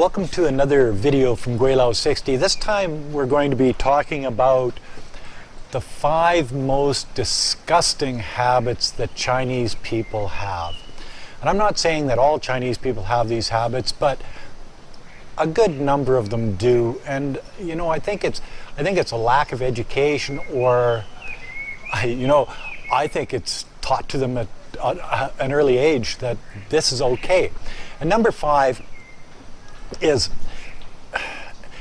Welcome to another video from Gweilo 60. This time we're going to be talking about the 5 most disgusting habits that Chinese people have. And I'm not saying that all Chinese people have these habits, but a good number of them do. And you know, I think it's a lack of education, or I think it's taught to them at an early age that this is okay. And number 5 is,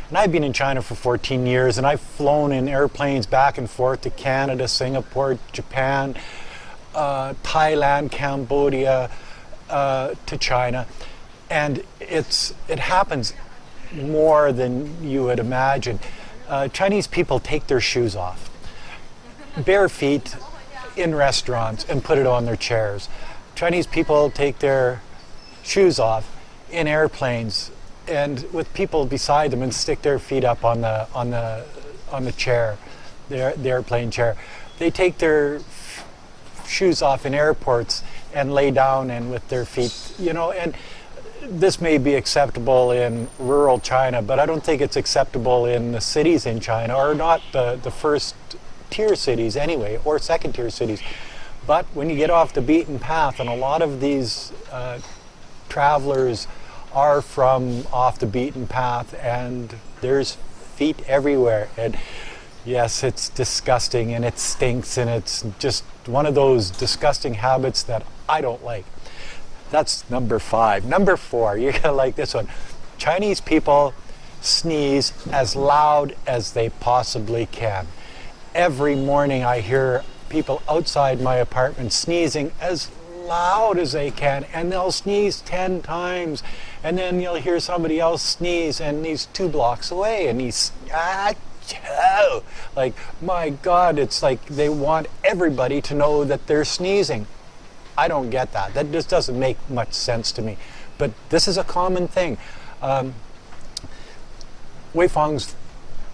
and I've been in China for 14 years, and I've flown in airplanes back and forth to Canada, Singapore, Japan, Thailand, Cambodia, to China, and it happens more than you would imagine. Chinese people take their shoes off, bare feet, in restaurants and put it on their chairs. Chinese people take their shoes off in airplanes and with people beside them and stick their feet up on the chair, the airplane chair. They take their shoes off in airports and lay down and with their feet, and this may be acceptable in rural China, but I don't think it's acceptable in the cities in China, or not the first tier cities anyway, or second tier cities. But when you get off the beaten path, and a lot of these travelers are from off the beaten path, and there's feet everywhere, and yes, it's disgusting and it stinks, and it's just one of those disgusting habits that I don't like. That's number 5. Number 4, you're gonna like this one. Chinese people sneeze as loud as they possibly can. Every morning I hear people outside my apartment sneezing as loud as they can, and they'll sneeze 10 times, and then you'll hear somebody else sneeze, and he's 2 blocks away, and he's like, my God, it's like they want everybody to know that they're sneezing. I don't get that. That just doesn't make much sense to me. But this is a common thing. Wei Feng's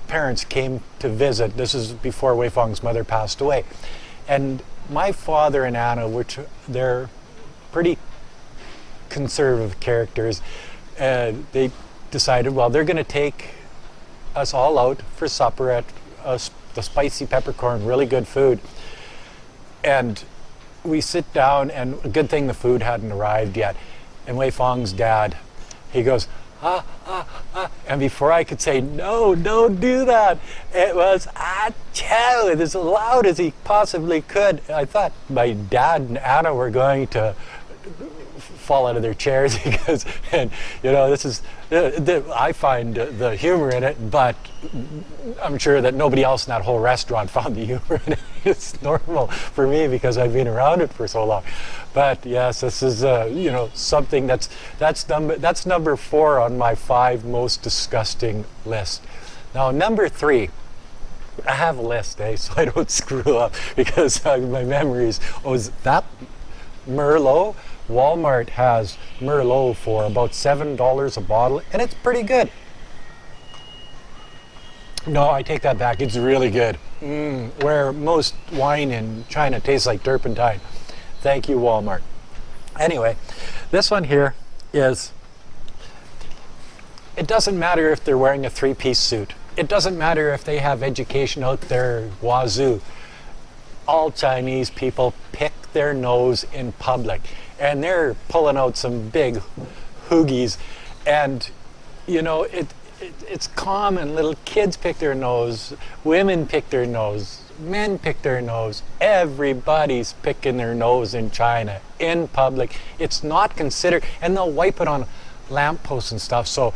parents came to visit. This is before Wei Feng's mother passed away. And my father and Anna, which they're pretty conservative characters, they decided, well, they're going to take us all out for supper at the spicy peppercorn, really good food. And we sit down, and a good thing the food hadn't arrived yet. And Wei Feng's dad, he goes, and before I could say, no, don't do that, it was achoo, as loud as he possibly could. I thought my dad and Anna were going to fall out of their chairs because, and this is, I find the humor in it, but I'm sure that nobody else in that whole restaurant found the humor in it. It's normal for me because I've been around it for so long. But yes, this is something that's number 4 on my 5 most disgusting list. Now number 3, I have a list, so I don't screw up, because my memories. Is that Merlot? Walmart has Merlot for about $7 a bottle, and it's pretty good. No, I take that back. It's really good. Where most wine in China tastes like turpentine. Thank you, Walmart. Anyway, this one here is, it doesn't matter if they're wearing a 3-piece suit. It doesn't matter if they have education out their wazoo. All Chinese people pick their nose in public, and they're pulling out some big hoogies, and it's common. Little kids pick their nose, women pick their nose, men pick their nose. Everybody's picking their nose in China in public. It's not considered, and they'll wipe it on lampposts and stuff. So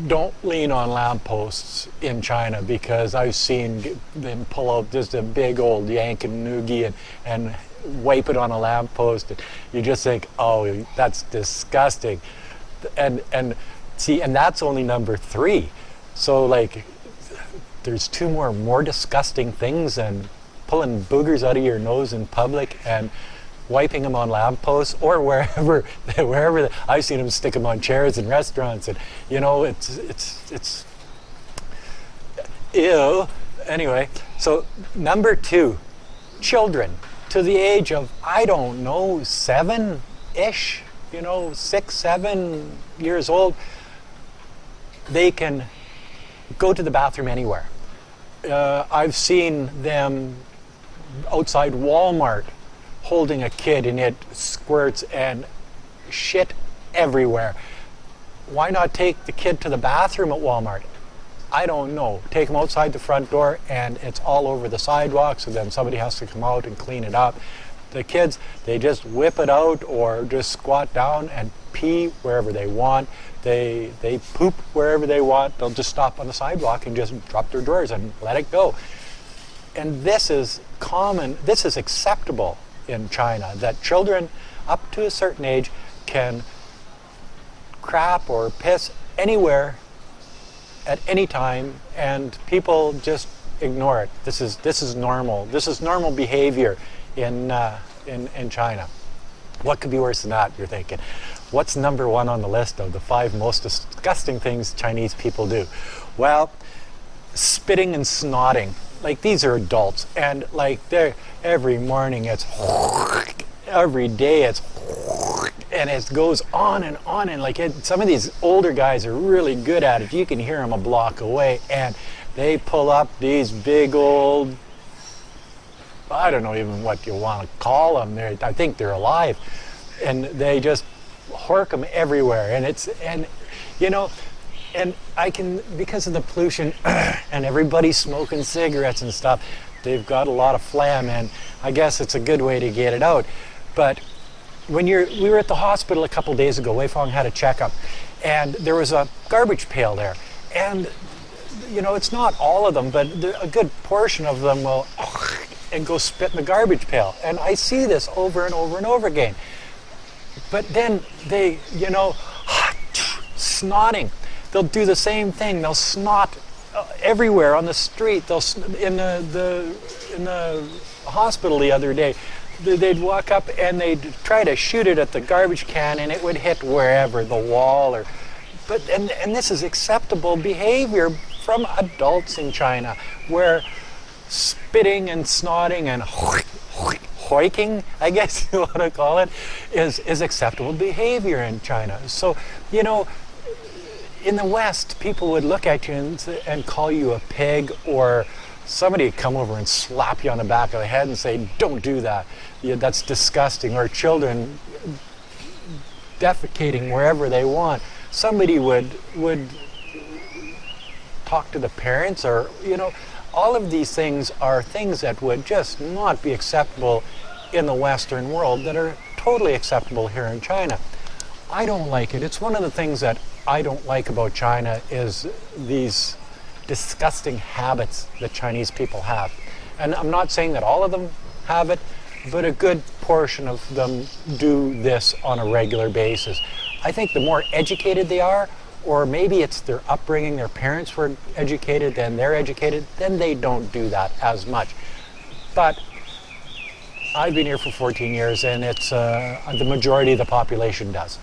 don't lean on lampposts in China, because I've seen them pull out just a big old Yankin noogie and wipe it on a lamppost. And you just think, oh, that's disgusting. And see, and that's only number 3. So like, there's 2 more disgusting things than pulling boogers out of your nose in public and wiping them on lampposts, or wherever I've seen them stick them on chairs in restaurants, and it's ew. Anyway, so number 2, children to the age of, I don't know, 7-ish, 6, 7 years old, they can go to the bathroom anywhere. I've seen them outside Walmart holding a kid, and it squirts and shit everywhere. Why not take the kid to the bathroom at Walmart? I don't know. Take them outside the front door and it's all over the sidewalk, so then somebody has to come out and clean it up. The kids, they just whip it out or just squat down and pee wherever they want. They poop wherever they want. They'll just stop on the sidewalk and just drop their drawers and let it go. And this is common, this is acceptable in China, that children up to a certain age can crap or piss anywhere at any time, and people just ignore it. This is normal. This is normal behavior in China. What could be worse than that, you're thinking? What's number one on the list of the 5 most disgusting things Chinese people do? Well, spitting and snotting. Like, these are adults, and like they're every morning it's every day it's, and it goes on and on, and like some of these older guys are really good at it. You can hear them a block away, and they pull up these big old, I don't know even what you want to call them. I think they're alive, and they just hork them everywhere, and and I can, because of the pollution and everybody's smoking cigarettes and stuff, they've got a lot of phlegm, and I guess it's a good way to get it out. But we were at the hospital a couple days ago. Wei Fong had a checkup, and there was a garbage pail there, and it's not all of them, but a good portion of them will and go spit in the garbage pail, and I see this over and over and over again. But then they, snotting. They'll do the same thing. They'll snot everywhere on the street. They'll in the hospital the other day, they'd walk up and they'd try to shoot it at the garbage can, and it would hit wherever, the wall or. But and this is acceptable behavior from adults in China, where spitting and snotting and hoiking, I guess you want to call it, is acceptable behavior in China. So, in the West, people would look at you and call you a pig, or somebody would come over and slap you on the back of the head and say, "Don't do that. That's disgusting." Or children defecating wherever they want. Somebody would talk to the parents, or all of these things are things that would just not be acceptable in the Western world that are totally acceptable here in China. I don't like it. It's one of the things that I don't like about China, is these disgusting habits that Chinese people have. And I'm not saying that all of them have it, but a good portion of them do this on a regular basis. I think the more educated they are, or maybe it's their upbringing, their parents were educated, then they're educated, then they don't do that as much. But I've been here for 14 years, and it's the majority of the population does.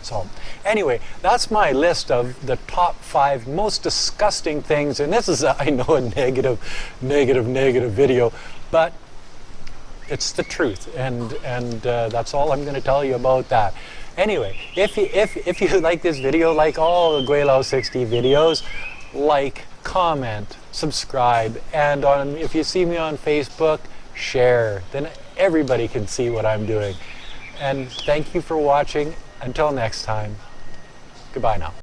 So anyway, that's my list of the top 5 most disgusting things, and this is, I know, a negative video, but it's the truth, and that's all I'm going to tell you about that. Anyway, if you like this video, like all the Gweilo 60 videos, like, comment, subscribe, and if you see me on Facebook, share. Then everybody can see what I'm doing. And thank you for watching. Until next time, goodbye now.